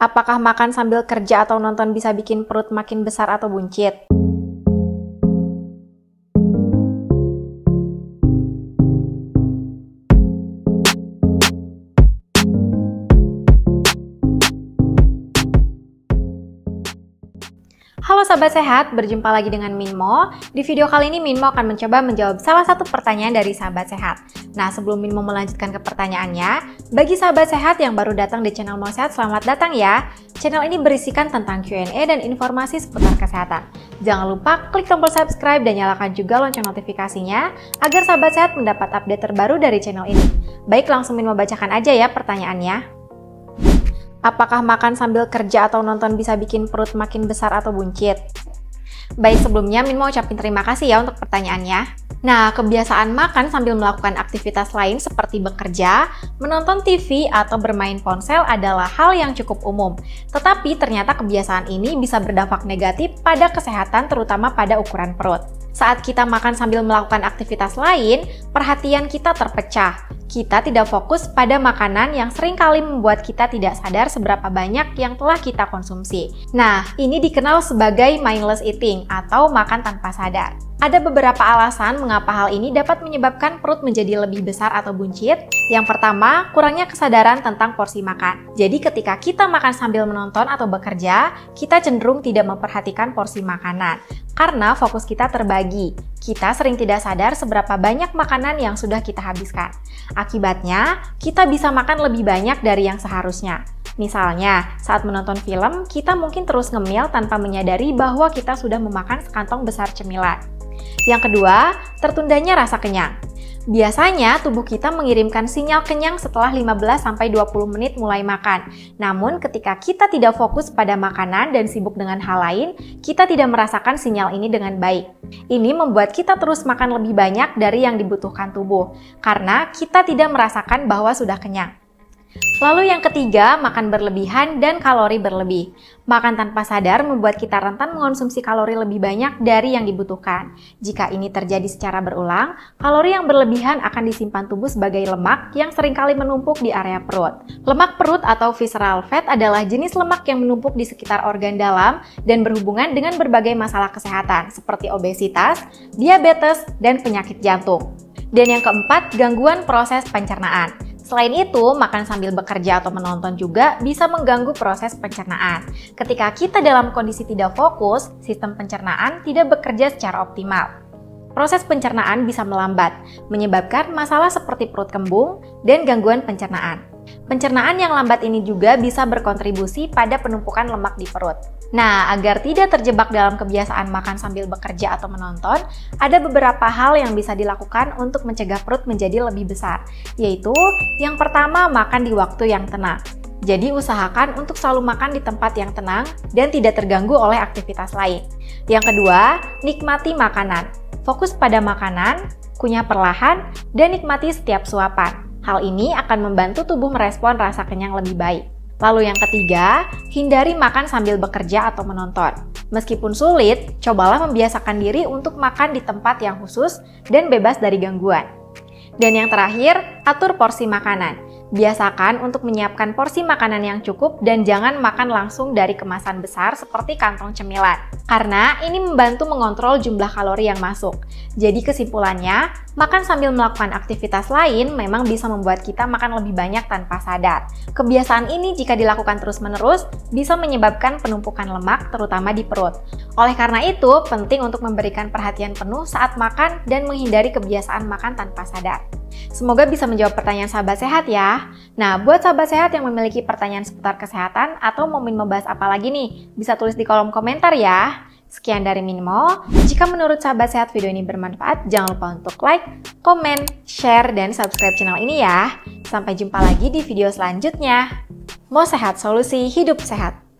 Apakah makan sambil kerja atau nonton bisa bikin perut makin besar atau buncit? Halo Sahabat Sehat, berjumpa lagi dengan Minmo. Di video kali ini Minmo akan mencoba menjawab salah satu pertanyaan dari Sahabat Sehat. Nah, sebelum Minmo melanjutkan ke pertanyaannya, bagi Sahabat Sehat yang baru datang di channel Mo Sehat, selamat datang ya. Channel ini berisikan tentang Q&A dan informasi seputar kesehatan. Jangan lupa klik tombol subscribe dan nyalakan juga lonceng notifikasinya agar Sahabat Sehat mendapat update terbaru dari channel ini. Baik, langsung Minmo bacakan aja ya pertanyaannya. Apakah makan sambil kerja atau nonton bisa bikin perut makin besar atau buncit? Baik, sebelumnya Min mau ucapin terima kasih ya untuk pertanyaannya. Nah, kebiasaan makan sambil melakukan aktivitas lain seperti bekerja, menonton TV, atau bermain ponsel adalah hal yang cukup umum. Tetapi ternyata kebiasaan ini bisa berdampak negatif pada kesehatan terutama pada ukuran perut. Saat kita makan sambil melakukan aktivitas lain, perhatian kita terpecah. Kita tidak fokus pada makanan yang seringkali membuat kita tidak sadar seberapa banyak yang telah kita konsumsi. Nah, ini dikenal sebagai mindless eating atau makan tanpa sadar. Ada beberapa alasan mengapa hal ini dapat menyebabkan perut menjadi lebih besar atau buncit. Yang pertama, kurangnya kesadaran tentang porsi makan. Jadi ketika kita makan sambil menonton atau bekerja, kita cenderung tidak memperhatikan porsi makanan. Karena fokus kita terbagi, kita sering tidak sadar seberapa banyak makanan yang sudah kita habiskan. Akibatnya, kita bisa makan lebih banyak dari yang seharusnya. Misalnya, saat menonton film, kita mungkin terus ngemil tanpa menyadari bahwa kita sudah memakan sekantong besar cemilan. Yang kedua, tertundanya rasa kenyang. Biasanya, tubuh kita mengirimkan sinyal kenyang setelah 15-20 menit mulai makan. Namun, ketika kita tidak fokus pada makanan dan sibuk dengan hal lain, kita tidak merasakan sinyal ini dengan baik. Ini membuat kita terus makan lebih banyak dari yang dibutuhkan tubuh, karena kita tidak merasakan bahwa sudah kenyang. Lalu yang ketiga, makan berlebihan dan kalori berlebih. Makan tanpa sadar membuat kita rentan mengonsumsi kalori lebih banyak dari yang dibutuhkan. Jika ini terjadi secara berulang, kalori yang berlebihan akan disimpan tubuh sebagai lemak yang seringkali menumpuk di area perut. Lemak perut atau visceral fat adalah jenis lemak yang menumpuk di sekitar organ dalam dan berhubungan dengan berbagai masalah kesehatan seperti obesitas, diabetes, dan penyakit jantung. Dan yang keempat, gangguan proses pencernaan. Selain itu, makan sambil bekerja atau menonton juga bisa mengganggu proses pencernaan. Ketika kita dalam kondisi tidak fokus, sistem pencernaan tidak bekerja secara optimal. Proses pencernaan bisa melambat, menyebabkan masalah seperti perut kembung dan gangguan pencernaan. Pencernaan yang lambat ini juga bisa berkontribusi pada penumpukan lemak di perut. Nah, agar tidak terjebak dalam kebiasaan makan sambil bekerja atau menonton, ada beberapa hal yang bisa dilakukan untuk mencegah perut menjadi lebih besar, yaitu yang pertama, makan di waktu yang tenang. Jadi usahakan untuk selalu makan di tempat yang tenang dan tidak terganggu oleh aktivitas lain. Yang kedua, nikmati makanan. Fokus pada makanan, kunyah perlahan, dan nikmati setiap suapan. Hal ini akan membantu tubuh merespon rasa kenyang lebih baik. Lalu yang ketiga, hindari makan sambil bekerja atau menonton. Meskipun sulit, cobalah membiasakan diri untuk makan di tempat yang khusus dan bebas dari gangguan. Dan yang terakhir, atur porsi makanan. Biasakan untuk menyiapkan porsi makanan yang cukup dan jangan makan langsung dari kemasan besar seperti kantong cemilan. Karena ini membantu mengontrol jumlah kalori yang masuk. Jadi kesimpulannya, makan sambil melakukan aktivitas lain memang bisa membuat kita makan lebih banyak tanpa sadar. Kebiasaan ini jika dilakukan terus-menerus bisa menyebabkan penumpukan lemak terutama di perut. Oleh karena itu, penting untuk memberikan perhatian penuh saat makan dan menghindari kebiasaan makan tanpa sadar. Semoga bisa menjawab pertanyaan sahabat sehat ya. Nah, buat sahabat sehat yang memiliki pertanyaan seputar kesehatan atau mau membahas apa lagi nih, bisa tulis di kolom komentar ya. Sekian dari Minmo. Jika menurut sahabat sehat video ini bermanfaat, jangan lupa untuk like, komen, share, dan subscribe channel ini ya. Sampai jumpa lagi di video selanjutnya. Mo Sehat, solusi hidup sehat.